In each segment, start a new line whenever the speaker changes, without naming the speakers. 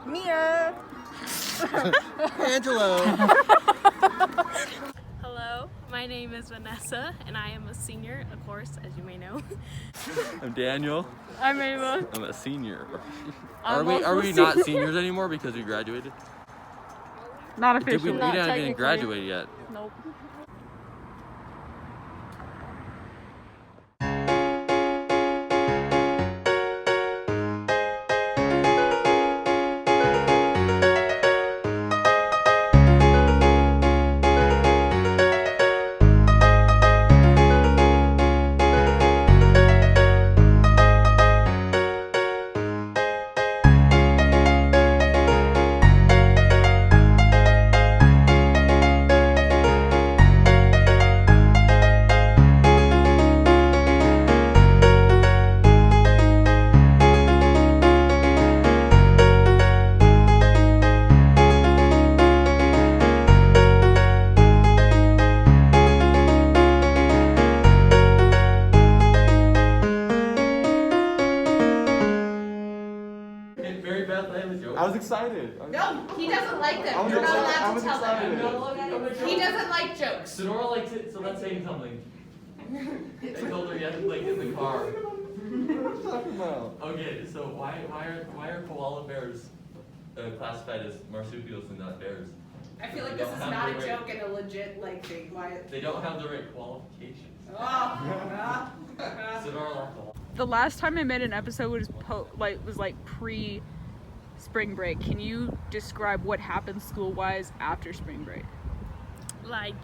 Mia.
Angelo.
Hello, my name is Vanessa, and I am a senior, of course, as you may know.
I'm Daniel.
I'm Ava.
I'm a senior.
I'm
Are we not seniors anymore because we graduated?
Not
We
officially.
didn't even graduate yet.
Nope.
I was excited.
No, he doesn't like them. You're not allowed to tell them. He doesn't like jokes.
Sonora likes it, so that's saying something. I told her yes, like in the car. What are you talking about? Okay, so why are koala bears classified as marsupials and not bears?
I feel like this is not a joke and a legit thing. Why?
They don't have the right qualifications.
Oh.
Sonora laughed a lot.
The last time I made an episode was pre spring break. Can you describe what happened school-wise after spring break?
Like,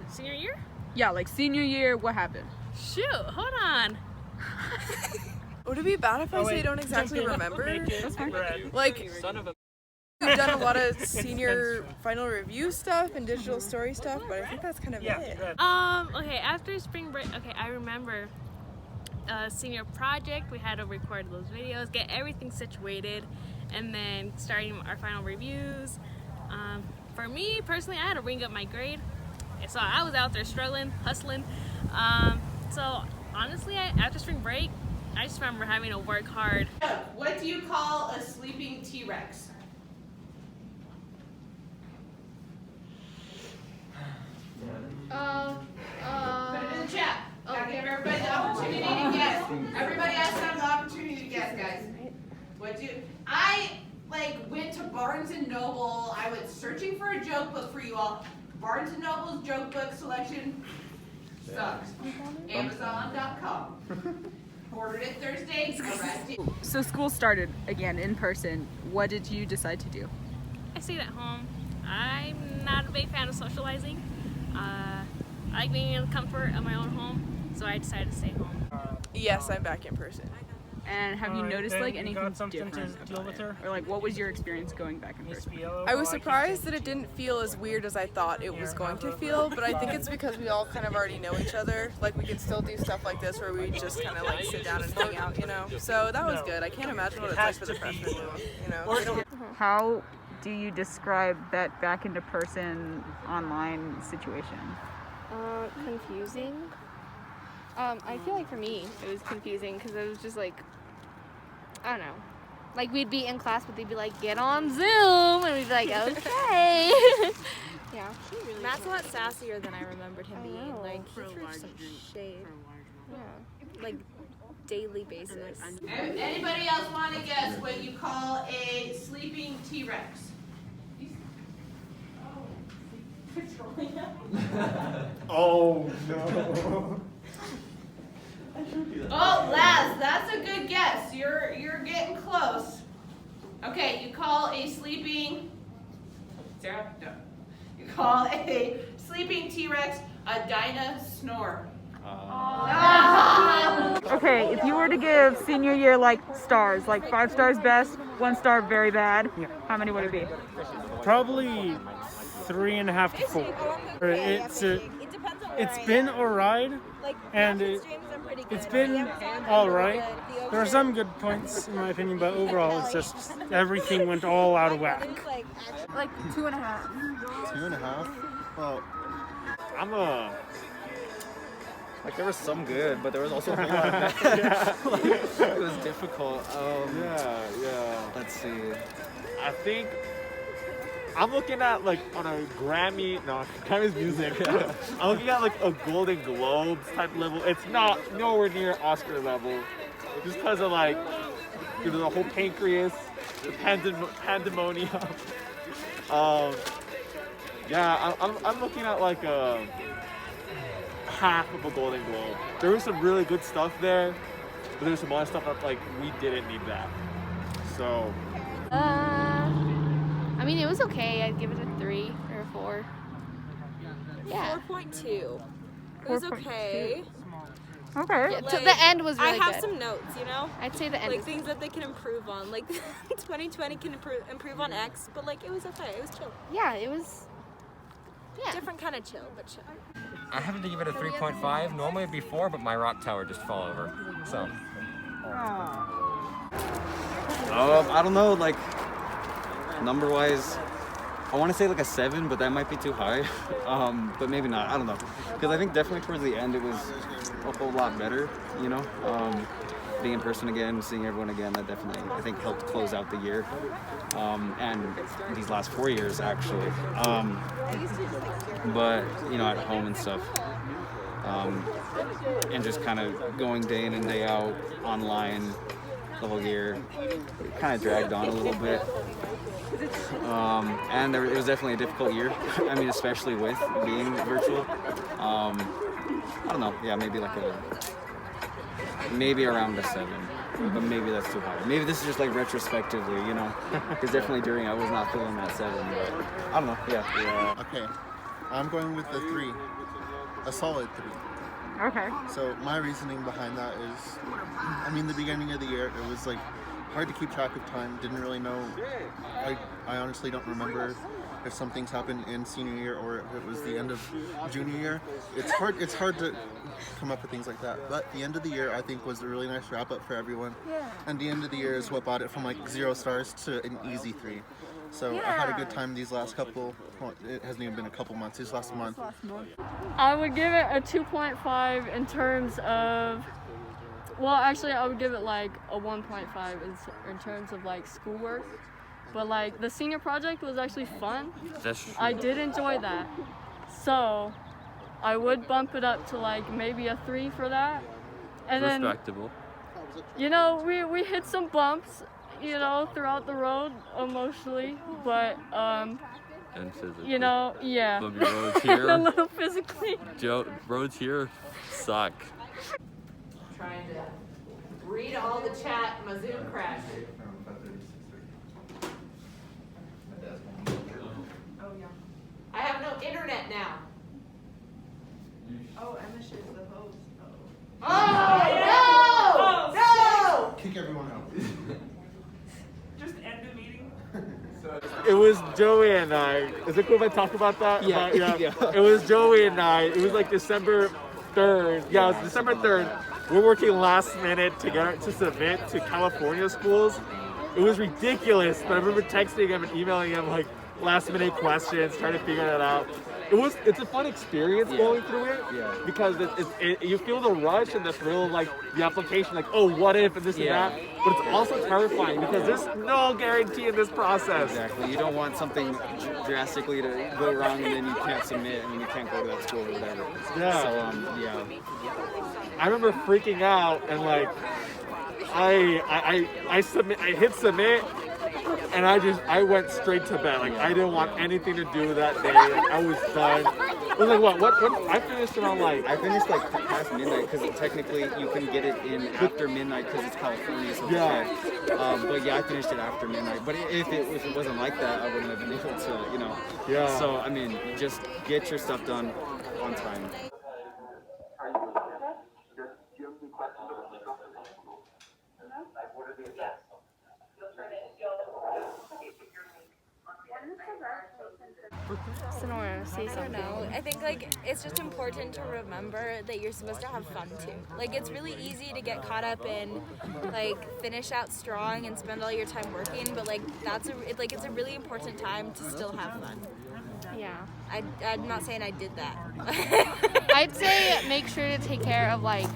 senior year?
Yeah, like senior year, what happened?
Shoot, hold on.
Would it be bad if I say I don't exactly remember?
That's fine.
Like, we've done a lot of senior final review stuff and digital story stuff, but I think that's kind of it.
Okay, after spring break, okay, I remember senior project. We had to record those videos, get everything situated, and then starting our final reviews. For me personally, I had to ring up my grade, so I was out there struggling, hustling. So honestly, after spring break, I just remember having to work hard.
What do you call a sleeping T-Rex? Put it in the chat. Gotta give everybody the opportunity to guess. Everybody has to have the opportunity to guess, guys. I went to Barnes and Noble. I was searching for a joke book for you all. Barnes and Noble's joke book selection sucks. Amazon.com. Ordered it Thursday. Arrested.
So school started again in person. What did you decide to do?
I stayed at home. I'm not a big fan of socializing. I like being in the comfort of my own home, so I decided to stay home.
Yes, I'm back in person.
And have you noticed anything different
to deal with her?
or what was your experience going back in person?
I was surprised that it didn't feel as weird as I thought it was going to feel, but I think it's because we all kind of already know each other. Like, we could still do stuff like this where we just kind of sit down and hang out, you know? So that was good. I can't imagine what it's like for the freshmen, you know?
How do you describe that back into person online situation?
Confusing. I feel like for me it was confusing because it was just like, I don't know, like we'd be in class but they'd be like, get on Zoom, and we'd be like, okay. Yeah.
Matt's a lot sassier than I remembered him being.
know.
Like, he threw some shade. Yeah. Like, daily basis.
Anybody else want to guess what you call a sleeping T-Rex?
Oh no.
Oh, Laz, that's a good guess. You're getting close. Okay, you call a sleeping Sarah? No. You call a sleeping T-Rex a dino-snore.
Okay, if you were to give senior year stars, 5 stars best, 1 star very bad, how many would it be?
Probably 3.5 to 4. It's been alright, and it's been alright. There are some good points in my opinion, but overall it's just everything went all out of whack.
Like 2.5.
2.5? Well,
Like there was some good, but there was also a whole lot of bad. It was difficult. Let's see.
I think I'm looking at like on a Grammy's music. I'm looking at like a Golden Globes type level. It's not nowhere near Oscar level, just because of like the whole pancreas, the pandemonium. I'm looking at like a half of a Golden Globe. There was some really good stuff there, but there was some other stuff that like we didn't need that. So.
I mean, it was okay. I'd give it a 3 or a 4. Yeah.
4.2. It was okay.
Okay.
Yeah,
Like,
the end was really
I have
good.
some notes, you know?
I'd say the end
Like
was
things that they can improve on. Like 2020 can improve on X, but like it was okay. It was chill.
Yeah, it was. Yeah.
Different kind of chill, but chill.
I happen to give it a 3.5. Normally it'd be 4, but my rock tower just fell over. So.
I don't know, like number-wise, I want to say like a 7, but that might be too high. But maybe not. I don't know, because I think definitely towards the end it was a whole lot better. You know, being in person again, seeing everyone again, that definitely I think helped close out the year, and these last 4 years actually. But you know, at home and stuff. And just kind of going day in and day out online the whole year, kind of dragged on a little bit. And it was definitely a difficult year. I mean, especially with being virtual. I don't know. Yeah, maybe around a 7, but maybe that's too high. Maybe this is just like retrospectively, you know, because definitely during I was not feeling that 7. But I don't know. Yeah.
Okay, I'm going with the 3, a solid 3.
Okay.
So my reasoning behind that is, I mean, the beginning of the year, it was like hard to keep track of time. Didn't really know. I honestly don't remember if some things happened in senior year or if it was the end of junior year. It's hard to come up with things like that. But the end of the year, I think, was a really nice wrap up for everyone.
Yeah.
And the end of the year is what brought it from like 0 stars to an easy 3. So I had a good time these last couple, well, it hasn't even been a couple months, this last month.
I would give it a 2.5 in terms of, well, actually I would give it like a 1.5 in terms of like schoolwork. But like the senior project was actually fun.
That's true.
I did enjoy that. So I would bump it up to like maybe a 3 for that. And
Respectable.
then, you know, we hit some bumps, you know, throughout the road emotionally, but
And physically.
you know, yeah.
Some of your roads here.
A little physically.
Roads here suck.
Trying to read all the chat. My Zoom crashed. I have no internet now.
Oh, Emma is the host.
Oh, no!
Kick everyone out.
Just end the meeting.
It was Joey and I. Is it cool if I talk about that?
Yeah. Yeah.
It was Joey and I. It was like December 3rd. Yeah, it was December 3rd. We're working last minute to submit to California schools. It was ridiculous, but I remember texting him and emailing him like last minute questions, trying to figure that out. It's a fun experience going through it because you feel the rush and the thrill of like the application, like, oh, what if and this and that. But it's also terrifying because there's no guarantee in this process.
Exactly. You don't want something drastically to go wrong and then you can't submit and then you can't go to that school or whatever.
Yeah.
So
I remember freaking out and like I hit submit. And I went straight to bed. Like I didn't want anything to do with that day. Like, I was done. It was like what? I finished around like
past midnight because technically you can get it in after midnight because it's California. So but yeah, I finished it after midnight. But if it wasn't like that, I wouldn't have been able to, you know.
Yeah.
So I mean, just get your stuff done on time.
So I want to say something.
I don't know. I think like it's just important to remember that you're supposed to have fun too. Like it's really easy to get caught up in like finish out strong and spend all your time working, but like it's a really important time to still have fun.
Yeah.
I'm not saying I did that.
I'd say make sure to take care of like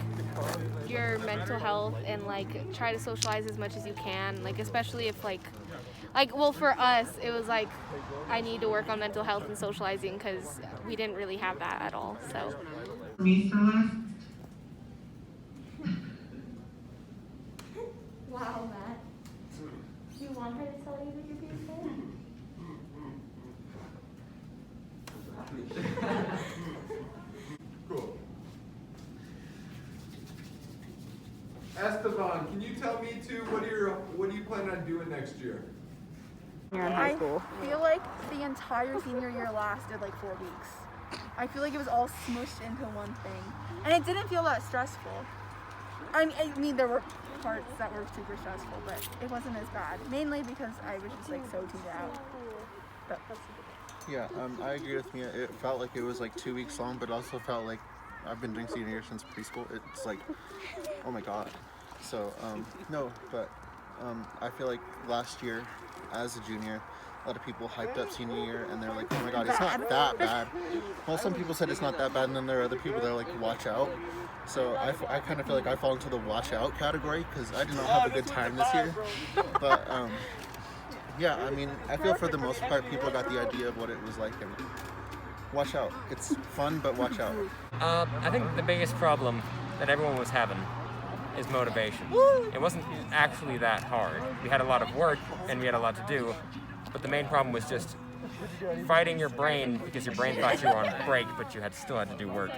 your mental health and like try to socialize as much as you can. Like especially if like well for us it was like I need to work on mental health and socializing because we didn't really have that at all. So.
Wow, Matt. Do you want her to tell you what you're beautiful?
Cool. Esteban, can you tell me too, what do you plan on doing next year?
You're in high school.
I feel like the entire senior year lasted like 4 weeks. I feel like it was all smushed into one thing. And it didn't feel that stressful. I mean there were parts that were super stressful, but it wasn't as bad. Mainly because I was just like so tuned out. But
Yeah, I agree with Mia. It felt like it was like 2 weeks long, but also felt like I've been doing senior year since preschool. It's like, oh my god. So, no, but I feel like last year, as a junior, a lot of people hyped up senior year, and they're like, oh my god, it's not that bad. Well, some people said it's not that bad, and then there are other people that are like, watch out. So I kind of feel like I fall into the watch out category, because I did not have a good time this year. But, yeah, I mean, I feel for the most part people got the idea of what it was like, and watch out. It's fun, but watch out.
I think the biggest problem that everyone was having is motivation. It wasn't actually that hard. We had a lot of work and we had a lot to do, but the main problem was just fighting your brain because your brain thought you were on break, but you still had to do work.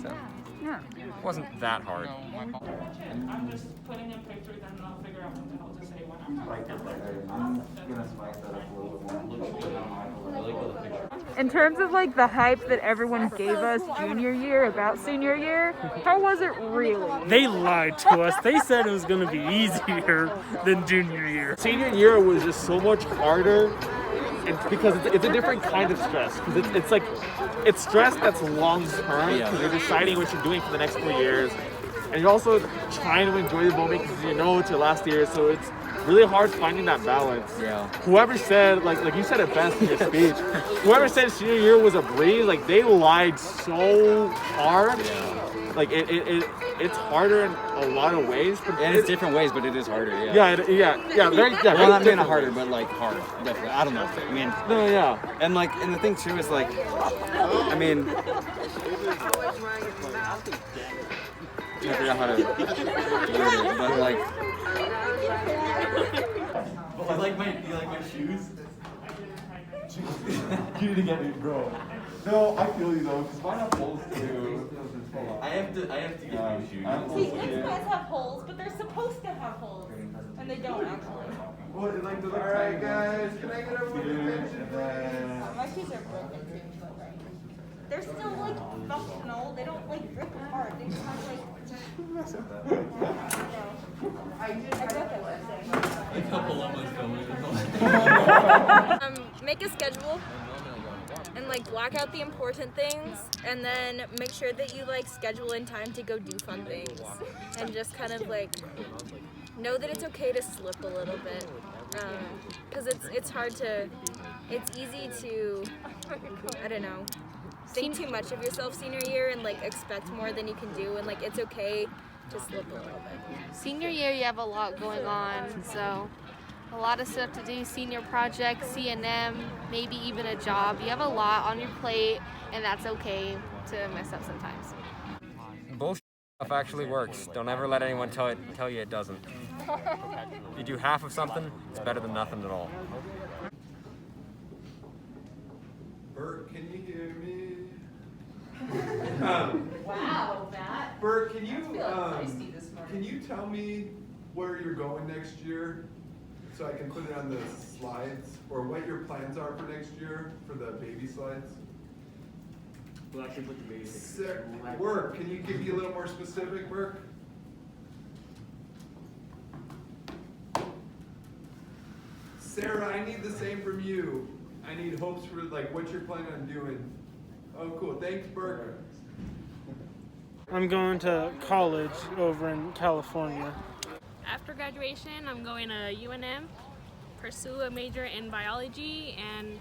So it wasn't that hard.
I'm just putting in pictures and I'll figure out what the hell to say when
In terms of like the hype that everyone gave us junior year about senior year, how was it really?
They lied to us. They said it was going to be easier than junior year.
Senior year was just so much harder because it's a different kind of stress. Because it's stress that's long term because you're deciding what you're doing for the next 4 years. And you're also trying to enjoy the moment because you know it's your last year. So it's really hard finding that balance.
Yeah.
Whoever said, like you said it best in your speech, whoever said senior year was a breeze, like they lied so hard.
Yeah.
Like it's harder in a lot of ways. But
and it's different ways, but it is harder. Yeah.
Well,
not saying harder, but like hard. Definitely. I don't know. I mean.
No. Yeah.
And the thing too is like, I mean. I forgot how to word it, but like.
But you like my shoes?
You need to get me, bro. No, I feel you though, because mine have holes too.
I have to get new shoes.
See, these guys have holes, but they're supposed to have holes, and they don't actually.
What, like the alright guys, can I get everyone's attention, please?
My shoes are broken too, but they're still like functional. They don't like rip apart. They just have like.
Make a schedule and like block out the important things, and then make sure that you like schedule in time to go do fun things, and just kind of like know that it's okay to slip a little bit, because it's hard to, it's easy to, I don't know, think too much of yourself senior year and like expect more than you can do, and like it's okay to slip a little bit.
Senior year, you have a lot going on, so a lot of stuff to do. Senior project, CNM, maybe even a job. You have a lot on your plate, and that's okay to mess up sometimes.
Bullshit stuff actually works. Don't ever let anyone tell you it doesn't. If you do half of something, it's better than nothing at all.
Bert, can you hear me?
Wow, Matt.
Bert, can you tell me where you're going next year, so I can put it on the slides, or what your plans are for next year for the baby slides?
We'll actually put the baby
pictures. Work. Can you give me a little more specific, Burke? Sarah, I need the same from you. I need hopes for like what you're planning on doing. Oh, cool. Thanks, Burke.
I'm going to college over in California.
After graduation, I'm going to UNM, pursue a major in biology, and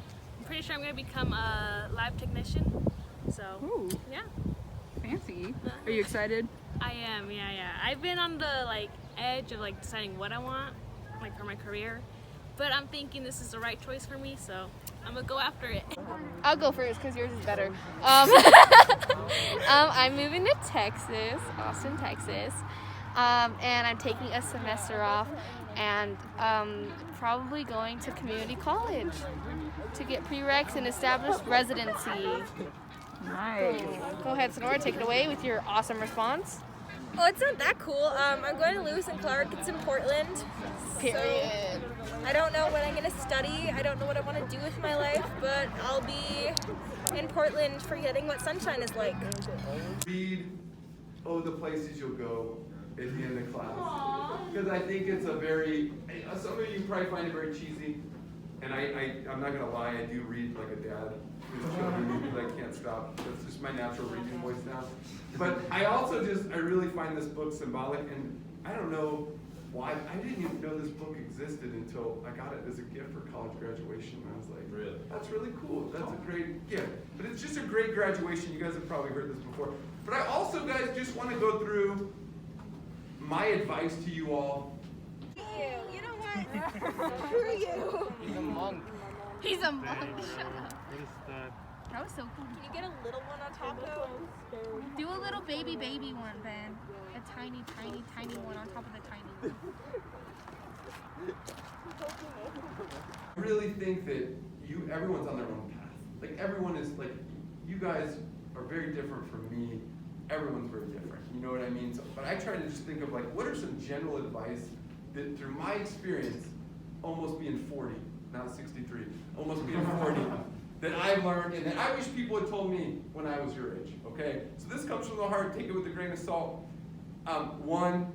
pretty sure I'm gonna become a lab technician. So,
Ooh.
yeah.
Fancy. Are you excited?
I am, yeah. I've been on the like edge of like deciding what I want, like for my career, but I'm thinking this is the right choice for me, so I'm gonna go after it.
I'll go first because yours is better. I'm moving to Texas, Austin, Texas, and I'm taking a semester off and probably going to community college to get prereqs and establish residency.
Nice.
Go ahead, Sonora, take it away with your awesome response.
Oh, it's not that cool. I'm going to Lewis and Clark. It's in Portland.
Period.
So I don't know what I'm going to study. I don't know what I want to do with my life, but I'll be in Portland forgetting what sunshine is like.
Read the places you'll go at the end of class. Because I think it's a very, some of you probably find it very cheesy. And I'm not going to lie, I do read like a dad. Who's children because I can't stop. That's just my natural reading voice now. But I also I really find this book symbolic, and I don't know why. I didn't even know this book existed until I got it as a gift for college graduation. And I was like, really? That's really cool. That's a great gift. But it's just a great graduation. You guys have probably heard this before. But I also, guys, just want to go through my advice to you all.
You know what? Screw you.
He's a monk.
He's a monk. Shut up.
What is that?
That was so cool.
Can you get a little one on top though?
Do a little baby one, Ben. A tiny one on top of the tiny one.
I really think that everyone's on their own path. Like everyone is like, you guys are very different from me. Everyone's very different. You know what I mean? So, but I try to just think of like, what are some general advice that through my experience, almost being 40, not 63, almost being 40, that I've learned and that I wish people had told me when I was your age, okay? So this comes from the heart, take it with a grain of salt. One,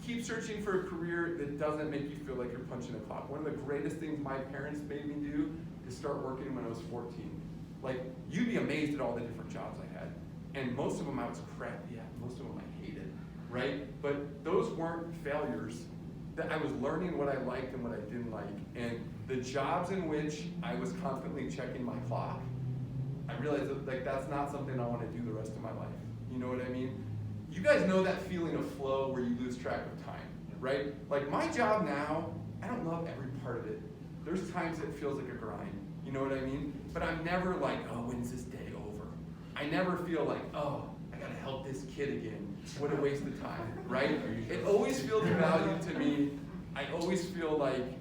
keep searching for a career that doesn't make you feel like you're punching a clock. One of the greatest things my parents made me do is start working when I was 14. Like, you'd be amazed at all the different jobs I had. And most of them I was crappy at, most of them I hated, right? But those weren't failures. That I was learning what I liked and what I didn't like. And the jobs in which I was constantly checking my clock, I realized that like that's not something I want to do the rest of my life. You know what I mean? You guys know that feeling of flow where you lose track of time, right? Like my job now, I don't love every part of it. There's times it feels like a grind. You know what I mean? But I'm never like, oh, when's this day over? I never feel like, oh, I gotta help this kid again. What a waste of time, right? It always feels valued to me. I always feel like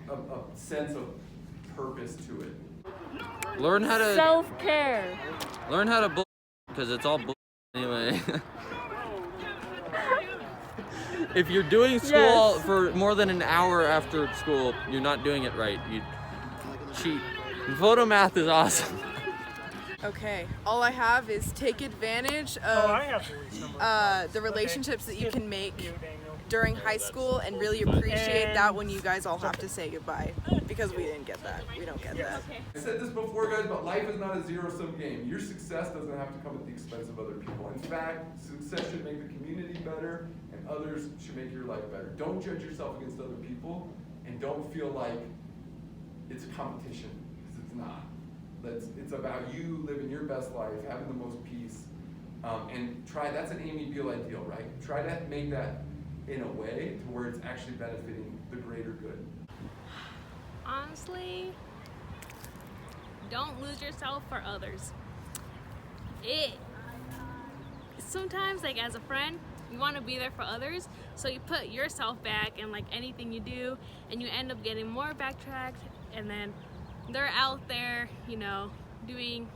a sense of purpose to it.
Learn how to
self-care.
Learn how to bull because it's all bull anyway. If you're doing school for more than an hour after school, you're not doing it right. You cheat. Photo math is awesome.
Okay, all I have is take advantage of the relationships that you can make during high school and really appreciate that when you guys all have to say goodbye, because we didn't get that. We don't get that.
I said this before, guys, but life is not a zero-sum game. Your success doesn't have to come at the expense of other people. In fact, success should make the community better and others should make your life better. Don't judge yourself against other people and don't feel like it's a competition, because it's not. It's about you living your best life, having the most peace, and that's an Amy Beale ideal, right? Try to make that in a way to where it's actually benefiting the greater good.
Honestly, don't lose yourself for others. Sometimes, like as a friend, you want to be there for others, so you put yourself back in like anything you do, and you end up getting more backtracked, and then they're out there, doing,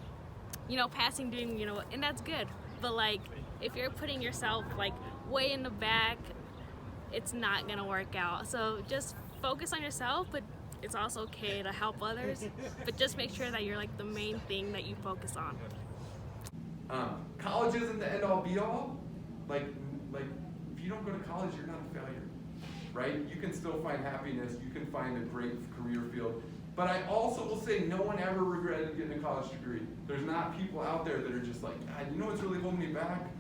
passing, doing, and that's good. But like, if you're putting yourself like way in the back, it's not gonna work out. So just focus on yourself, but it's also okay to help others. But just make sure that you're like the main thing that you focus on.
College isn't the end-all be-all. Like if you don't go to college, you're not a failure, right? You can still find happiness. You can find a great career field. But I also will say no one ever regretted getting a college degree. There's not people out there that are just like, God, you know what's really holding me back?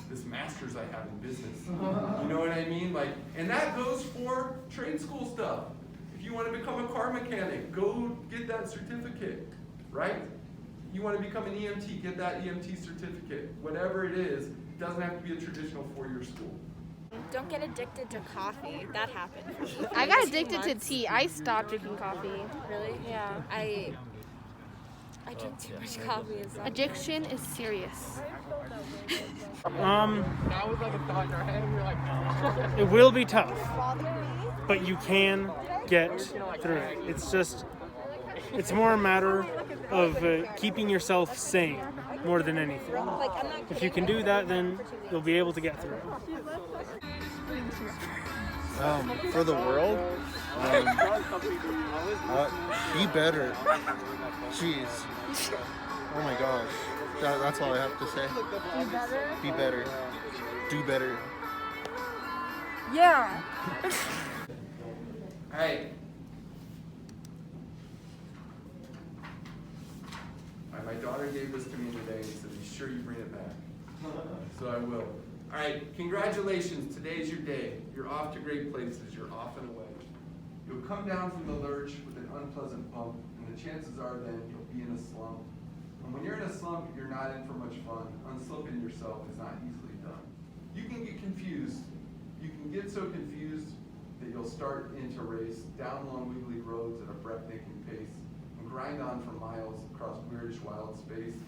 This master's I have in business. You know what I mean? And that goes for trade school stuff. If If you want to become a car mechanic, go get that certificate, right? You want to become an EMT, get that EMT certificate. Whatever it is, it doesn't have to be a traditional four-year school.
Don't get addicted to coffee. That happened.
I got addicted to tea. I stopped drinking coffee.
Really?
Yeah.
I drink too much coffee. It's not
Addiction is serious.
It will be tough, but you can get through it. It's more a matter of keeping yourself sane more than anything. If you can do that, then you'll be able to get through it.
For the world, be better. Jeez. Oh my gosh. That's all I have to say.
Be better?
Be better. Do better.
Yeah.
All right. My daughter gave this to me today and said, be sure you bring it back. So I will. All right, congratulations. Today's your day. You're off to great places. You're off and away. You'll come down from the lurch with an unpleasant bump, and the chances are then you'll be in a slump. And when you're in a slump, you're not in for much fun. Unslipping yourself is not easily done. You can get confused. You can get so confused that you'll start into race down long wiggly roads at a breathtaking pace and grind on for miles across weirdish wild space,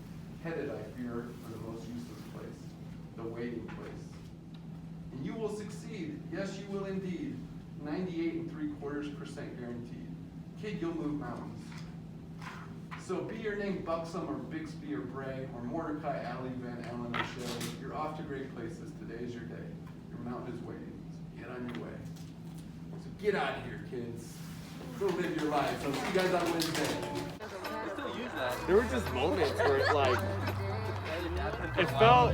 headed, I fear, for the most useless place, the waiting place. And you will succeed. Yes, you will indeed. 98.75% guaranteed. Kid, you'll move mountains. So be your name Buxom or Bixby or Bray or Mordecai, Alley, Van Allen or Shelley, you're off to great places. Today is your day. Your mountain is waiting. So get on your way. So get out of here, kids. Go live your lives. I'll see you guys on Wednesday.
There were just moments where it felt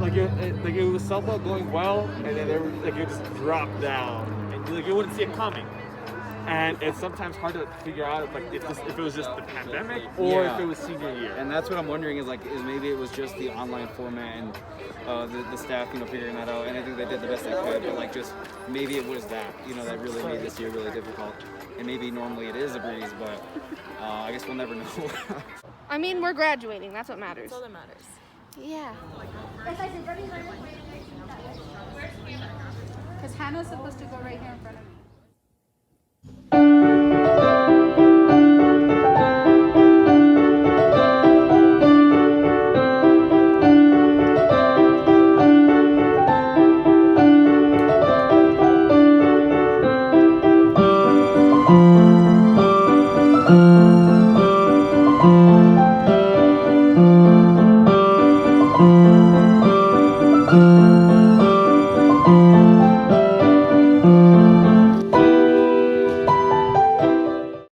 like it was somewhat going well, and then it would just drop down, and you wouldn't see it coming. And it's sometimes hard to figure out if it was just the pandemic or if it was senior year.
And that's what I'm wondering is maybe it was just the online format and the staff, figuring that out. And I think they did the best they could, but just maybe it was that, that really made this year really difficult. And maybe normally it is a breeze, but I guess we'll never know.
I mean, we're graduating. That's what matters.
That's all that matters.
Yeah.
Because Hannah's supposed to go right here in front of me.